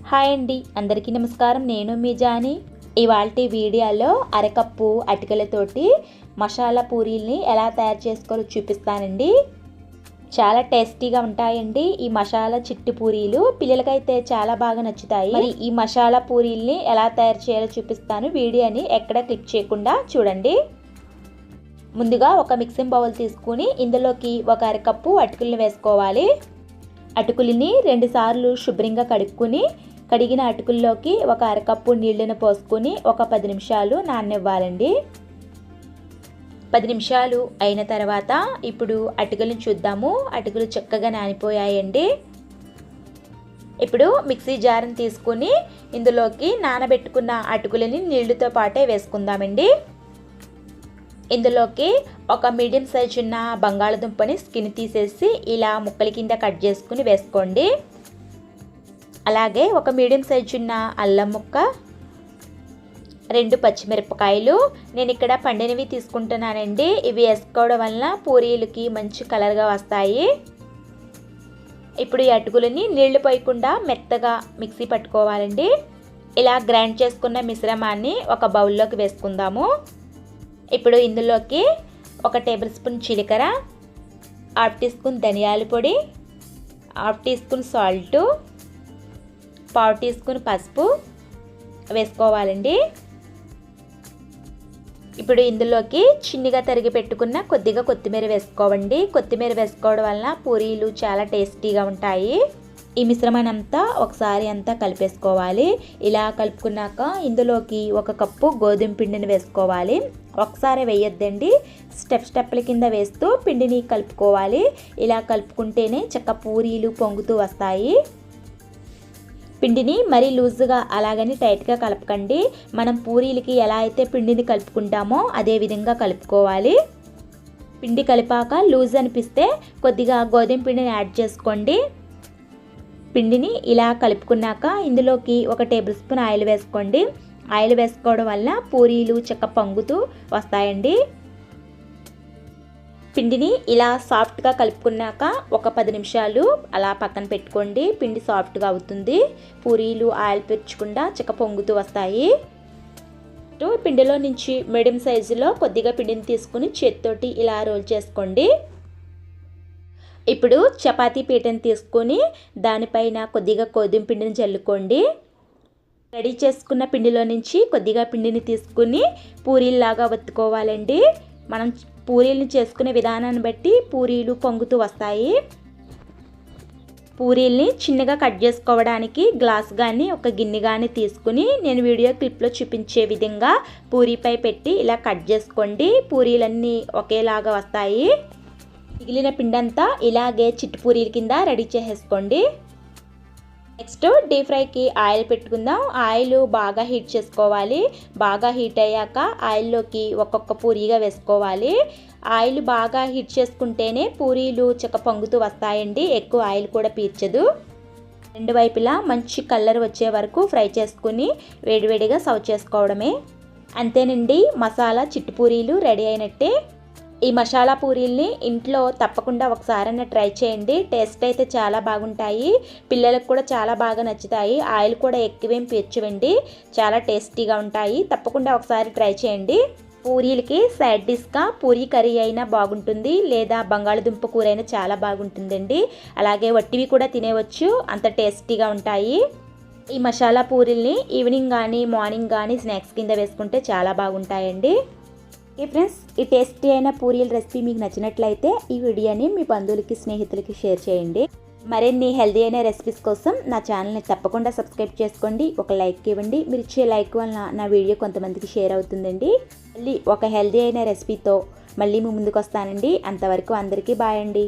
Hi అండి, అందరికీ నమస్కారం. నేను మీ జానీ. ఇవాల్టి వీడియోలో అరకప్పు అటుకులతోటి మసాలా పూరీల్ని ఎలా తయారు చేసుకోవాలో చూపిస్తానండి. చాలా టేస్టీగా ఉంటాయండి ఈ మసాలా చిట్టి పూరీలు. పిల్లలకైతే చాలా బాగా నచ్చుతాయి. మరి ఈ మసాలా పూరీల్ని ఎలా తయారు చేయాలో చూపిస్తాను. వీడియోని ఎక్కడ క్లిక్ చేయకుండా చూడండి. ముందుగా ఒక మిక్సింగ్ బౌల్ తీసుకుని ఇందులోకి ఒక అరకప్పు అటుకుల్ని వేసుకోవాలి. అటుకులని 2 సార్లు శుభ్రంగా కడిగిన అటుకుల్లోకి ఒక అరకప్పు నీళ్ళను పోసుకొని ఒక 10 నిమిషాలు నాననివ్వాలండి. 10 నిమిషాలు అయిన తర్వాత ఇప్పుడు అటుకులను చూద్దాము. అటుకులు చక్కగా నానిపోయాయండి. ఇప్పుడు మిక్సీ జార్ని తీసుకుని ఇందులోకి నానబెట్టుకున్న అటుకులని నీళ్ళతో పాటే వేసుకుందామండి. ఇందులోకి ఒక మీడియం సైజు ఉన్న బంగాళదుంపని స్కిన్ తీసేసి ఇలా ముక్కల కింద కట్ చేసుకుని వేసుకోండి. అలాగే ఒక మీడియం సైజు ఉన్న అల్లం ముక్క, 2 పచ్చిమిరపకాయలు, నేను ఇక్కడ పండినవి తీసుకుంటున్నానండి. ఇవి వేసుకోవడం వల్ల పూరీలకి మంచి కలర్గా వస్తాయి. ఇప్పుడు ఈ అటుకులని నీళ్లు పోయకుండా మెత్తగా మిక్సీ పట్టుకోవాలండి. ఇలా గ్రైండ్ చేసుకున్న మిశ్రమాన్ని ఒక బౌల్లోకి వేసుకుందాము. ఇప్పుడు ఇందులోకి 1 టేబుల్ స్పూన్ జీలకర్ర, 1/2 టీ స్పూన్ ధనియాల పొడి, 1/2 tea spoon salt, 1/2 tea spoon పసుపు వేసుకోవాలండి. ఇప్పుడు ఇందులోకి చిన్నగా తరిగి పెట్టుకున్న కొద్దిగా కొత్తిమీర వేసుకోవండి. కొత్తిమీర వేసుకోవడం వల్ల పూరీలు చాలా టేస్టీగా ఉంటాయి. ఈ మిశ్రమాన్ని అంతా ఒకసారి అంతా కలిపేసుకోవాలి. ఇలా కలుపుకున్నాక ఇందులోకి 1 కప్పు గోధుమ పిండిని వేసుకోవాలి. ఒకసారి వేయొద్దండి, స్టెప్ల కింద వేస్తూ పిండిని కలుపుకోవాలి. ఇలా కలుపుకుంటేనే చక్క పూరీలు పొంగుతూ వస్తాయి. పిండిని మరీ లూజ్గా అలాగని టైట్గా కలపకండి. మనం పూరీలకి ఎలా అయితే పిండిని కలుపుకుంటామో అదే విధంగా కలుపుకోవాలి. పిండి కలిపాక లూజ్ అనిపిస్తే కొద్దిగా గోధుమ పిండిని యాడ్ చేసుకోండి. పిండిని ఇలా కలుపుకున్నాక ఇందులోకి 1 టేబుల్ స్పూన్ ఆయిల్ వేసుకోండి. ఆయిల్ వేసుకోవడం వల్ల పూరీలు చక్క పొంగుతూ వస్తాయండి. పిండిని ఇలా సాఫ్ట్గా కలుపుకున్నాక ఒక 10 నిమిషాలు అలా పక్కన పెట్టుకోండి. పిండి సాఫ్ట్గా అవుతుంది. పూరీలు ఆయిల్ పెంచకుండా చక్క పొంగుతూ వస్తాయి. పిండిలో నుంచి మీడియం సైజులో కొద్దిగా పిండిని తీసుకుని చేతితోటి ఇలా రోల్ చేసుకోండి. ఇప్పుడు చపాతీ పీటను తీసుకొని దానిపైన కొద్దిగా గోధుమ పిండిని జల్లుకోండి. రెడీ చేసుకున్న పిండిలో నుంచి కొద్దిగా పిండిని తీసుకుని పూరీల్లాగా ఒత్తుకోవాలండి. మనం పూరీలను చేసుకునే విధానాన్ని బట్టి పూరీలు పొంగుతూ వస్తాయి. పూరీల్ని చిన్నగా కట్ చేసుకోవడానికి గ్లాస్ కానీ ఒక గిన్నె కానీ తీసుకుని నేను వీడియో క్లిప్లో చూపించే విధంగా పూరీపై పెట్టి ఇలా కట్ చేసుకోండి. పూరీలన్నీ ఒకేలాగా వస్తాయి. మిగిలిన పిండంతా ఇలాగే చిట్టు పూరీల కింద రెడీ చేసేసుకోండి. నెక్స్ట్ డీప్ ఫ్రైకి ఆయిల్ పెట్టుకుందాం. ఆయిల్ బాగా హీట్ చేసుకోవాలి. బాగా హీట్ అయ్యాక ఆయిల్లోకి ఒక్కొక్క పూరీగా వేసుకోవాలి. ఆయిల్ బాగా హీట్ చేసుకుంటేనే పూరీలు చక్క పొంగుతూ వస్తాయండి. ఎక్కువ ఆయిల్ కూడా పీల్చదు. 2 వైపులా మంచి కలర్ వచ్చే వరకు ఫ్రై చేసుకుని వేడివేడిగా సర్వ్ చేసుకోవడమే. అంతేనండి, మసాలా చిట్టు పూరీలు రెడీ అయినట్టే. ఈ మసాలా పూరీల్ని ఇంట్లో తప్పకుండా ఒకసారైనా ట్రై చేయండి. టేస్ట్ అయితే చాలా బాగుంటాయి. పిల్లలకు కూడా చాలా బాగా నచ్చుతాయి. ఆయిల్ కూడా ఎక్కువేం పీల్చవండి. చాలా టేస్టీగా ఉంటాయి. తప్పకుండా ఒకసారి ట్రై చేయండి. పూరీలకి సైడ్ డిష్గా పూరీ కర్రీ అయినా బాగుంటుంది, లేదా బంగాళదుంప కూర అయినా చాలా బాగుంటుందండి. అలాగే వట్టివి కూడా తినేవచ్చు, అంత టేస్టీగా ఉంటాయి. ఈ మసాలా పూరీల్ని ఈవినింగ్ కానీ మార్నింగ్ కానీ స్నాక్స్ కింద వేసుకుంటే చాలా బాగుంటాయండి. ఓకే ఫ్రెండ్స్, ఈ టేస్టీ అయిన పూరీల రెసిపీ మీకు నచ్చినట్లయితే ఈ వీడియోని మీ బంధువులకి స్నేహితులకి షేర్ చేయండి. మరిన్ని హెల్దీ అయిన రెసిపీస్ కోసం నా ఛానల్ని తప్పకుండా సబ్స్క్రైబ్ చేసుకోండి. ఒక లైక్ ఇవ్వండి. మీరు ఇచ్చే లైక్ వలన నా వీడియో కొంతమందికి షేర్ అవుతుందండి. మళ్ళీ ఒక హెల్దీ అయిన రెసిపీతో మళ్ళీ మీ ముందుకు వస్తానండి. అంతవరకు అందరికీ బాయ్ అండి.